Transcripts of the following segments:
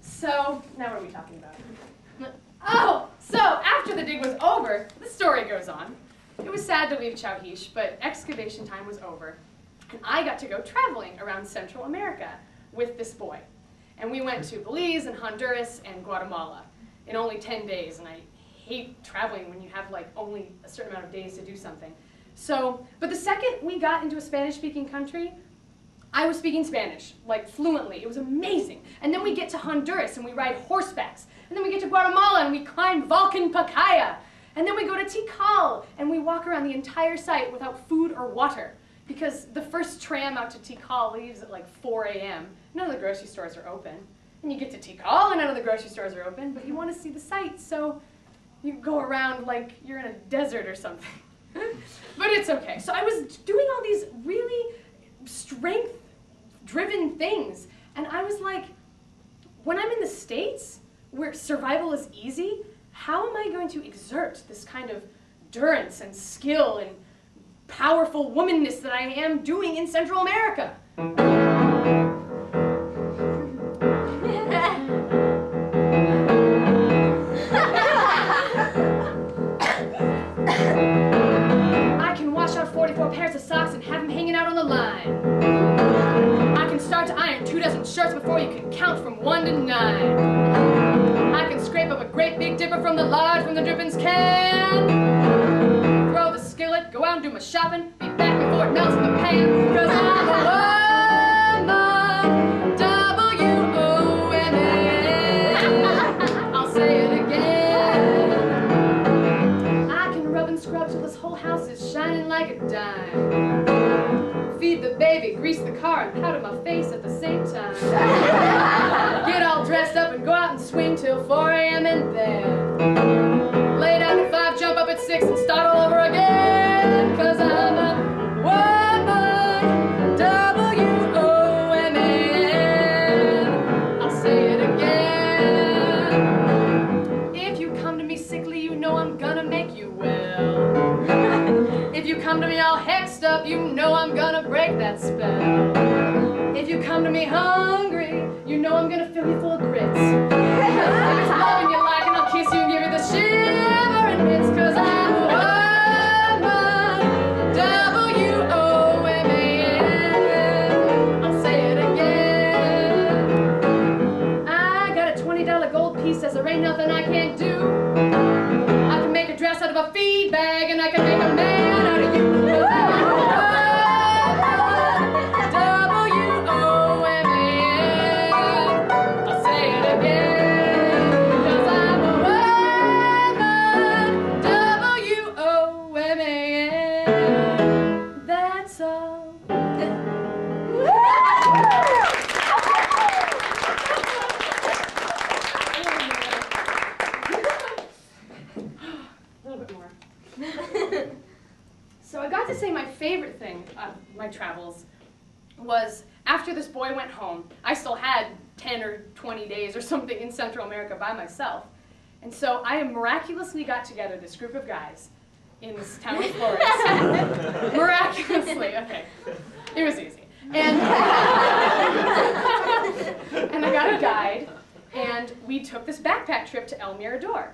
So, now what are we talking about? Oh, so after the dig was over, the story goes on. It was sad to leave Chowhish, but excavation time was over. And I got to go traveling around Central America with this boy. And we went to Belize and Honduras and Guatemala in only 10 days. And I hate traveling when you have like only a certain amount of days to do something. So, but the second we got into a Spanish-speaking country, I was speaking Spanish, like fluently. It was amazing. And then we get to Honduras and we ride horsebacks. And then we get to Guatemala and we climb Volcan Pacaya. And then we go to Tikal and we walk around the entire site without food or water. Because the first tram out to Tikal leaves at like 4 a.m. None of the grocery stores are open. And you get to Tikal and none of the grocery stores are open, but you want to see the sights, so you go around like you're in a desert or something. But it's okay. So I was doing all these really strength-driven things, and I was like, when I'm in the States, where survival is easy, how am I going to exert this kind of endurance and skill and powerful womanness that I am doing in Central America? I can wash out 44 pairs of socks and have them hanging out on the line. I can start to iron 2 dozen shirts before you can count from 1 to 9. I can scrape up a great big dipper from the lodge when the drippings can. Throw the skillet, go out and do my shopping, be back before it melts in the pan, 'cause I'm a woman, W-O-M-A-N. I'll say it again. I can rub and scrub till this whole house is shining like a dime. Feed the baby, grease the car, and powder my face at the same time. Get all dressed up and go out and swing till 4 a.m. and then lay down at 5, jump up at 6, and start all over again. 'Cause I'm a woman, W-O-M-A-N. I'll say it again. If you come to me sickly, you know I'm gonna make you well. If you come to me all hexed up, you know I'm gonna break that spell. If you come to me hungry, you know I'm gonna fill you full of grits. If it's loving you like, and I'll kiss you and give you the shivering bits, 'cause I'm a woman, W-O-M-A-N. I'll say it again. I got a $20 gold piece, says there ain't nothing I can't do. I can make a dress out of a feed bag, and I can make a man out of you. So I got to say my favorite thing of my travels was after this boy went home, I still had 10 or 20 days or something in Central America by myself. And so I miraculously got together this group of guys in this town of Flores. Miraculously, okay. It was easy. And, and I got a guide, and we took this backpack trip to El Mirador.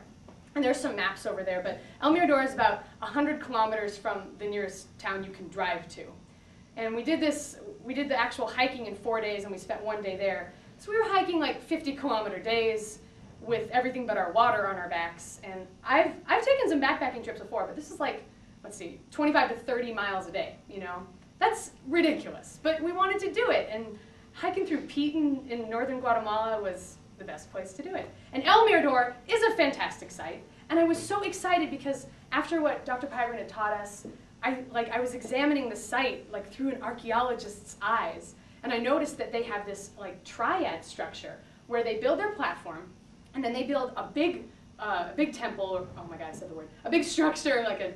And there's some maps over there, but El Mirador is about 100 kilometers from the nearest town you can drive to. And we did the actual hiking in 4 days, and we spent 1 day there. So we were hiking like 50-kilometer days with everything but our water on our backs. And I've taken some backpacking trips before, but this is like, let's see, 25 to 30 miles a day, you know? That's ridiculous, but we wanted to do it. And hiking through Piton in northern Guatemala was the best place to do it. And El Mirador is a fantastic site, and I was so excited because after what Dr. Pyron had taught us, I was examining the site like through an archaeologist's eyes, and I noticed that they have this like triad structure where they build their platform, and then they build a big temple, or oh my God, I said the word, a big structure like a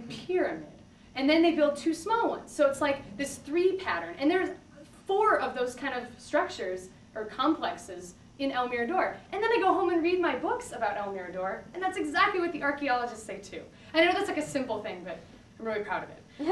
pyramid, and then they build 2 small ones. So it's like this 3 pattern, and there's 4 of those kind of structures or complexes in El Mirador. And then I go home and read my books about El Mirador, and that's exactly what the archaeologists say too. I know that's like a simple thing, but I'm really proud of it. So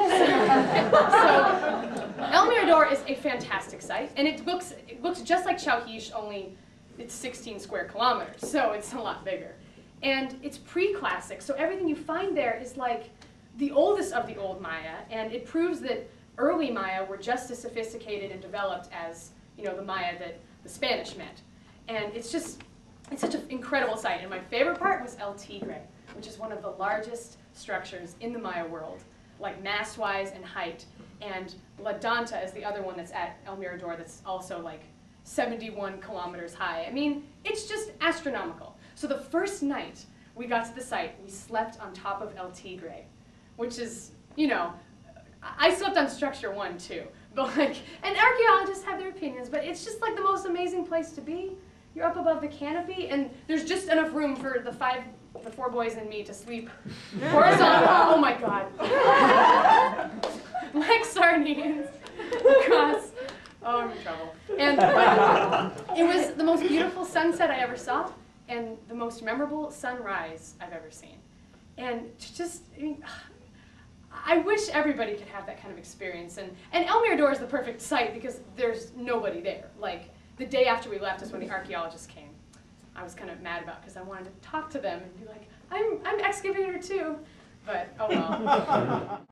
El Mirador is a fantastic site, and it looks just like Chowhish, only it's 16 square kilometers, so it's a lot bigger. And it's pre-classic, so everything you find there is like the oldest of the old Maya, and it proves that early Maya were just as sophisticated and developed as, you know, the Maya that the Spanish met. And it's such an incredible site. And my favorite part was El Tigre, which is one of the largest structures in the Maya world, like mass-wise and height. And La Danta is the other one that's at El Mirador that's also like 71 kilometers high. I mean, it's just astronomical. So the first night we got to the site, we slept on top of El Tigre, which is, you know, I slept on structure 1 too. But like, and archaeologists have their opinions, but it's just like the most amazing place to be. You're up above the canopy, and there's just enough room for the 4 boys and me to sleep horizontal. Oh my God. Like sardines across. Oh, I'm in trouble. And it was the most beautiful sunset I ever saw, and the most memorable sunrise I've ever seen. And just, I mean, I wish everybody could have that kind of experience. And El Mirador is the perfect site because there's nobody there. Like, the day after we left is when the archaeologists came. I was kind of mad about because I wanted to talk to them and be like, I'm excavator too. But, oh well.